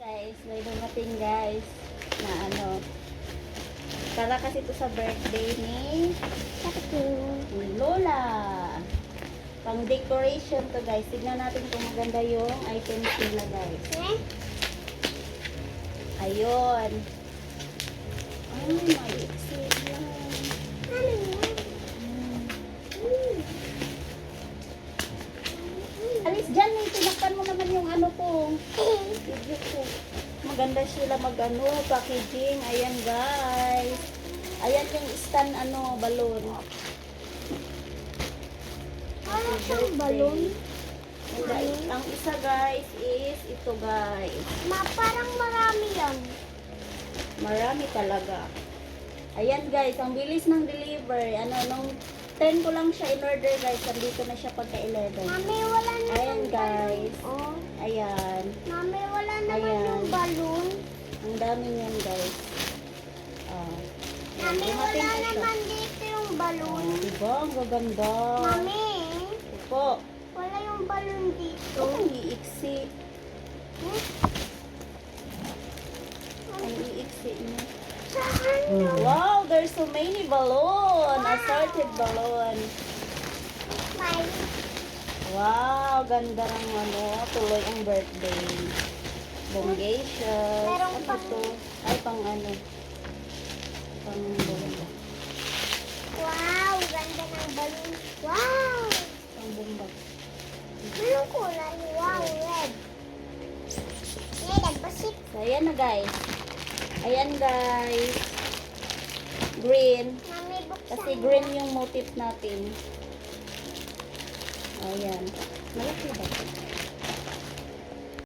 Guys, may dumating guys na ano, para kasi ito sa birthday ni Lola. Pang decoration to guys. Tignan natin kung maganda yung items nila guys. Ayun. Ay, may exit lang. Alis dyan, may tinakpan mo naman yung ano ko. Video ko. Maganda sila mag-ano, packaging. Ayan guys. Ayan yung stand ano, balloon. Ano siyang balon? Ang isa guys is ito guys. Parang marami yan. Marami talaga. Ayan guys, ang bilis ng deliver. Ano, nung 10 ko lang siya in-order guys. Andito na siya pagka 11. Mami, wala naman Ayan guys. Oh. Ayan. Mami, wala naman Ayan. yung balon. Ang dami niyan guys. Ah. Ayan, Mami, dumating wala ito. naman dito yung balon. Diba? Ang gaganda. Mami, Opo. wala yung balon dito. Ang iiksi. Ang iiksi niya. Saan yun? Wow, there's so many balloon. Assorted balloon. May Wow, ganda ng ano. Tuloy ang birthday. Bongacious. Merong Ano pang- to? Ay, pang ano. Pang bomba. Wow, ganda ng balon. Wow! Pang bomba. Anong kulay? Wow, red. Red, basit. So, ayan na guys. Ayan guys. Green. Mami, buksan Kasi mo. green yung motif natin. Ayan. Malaki ba?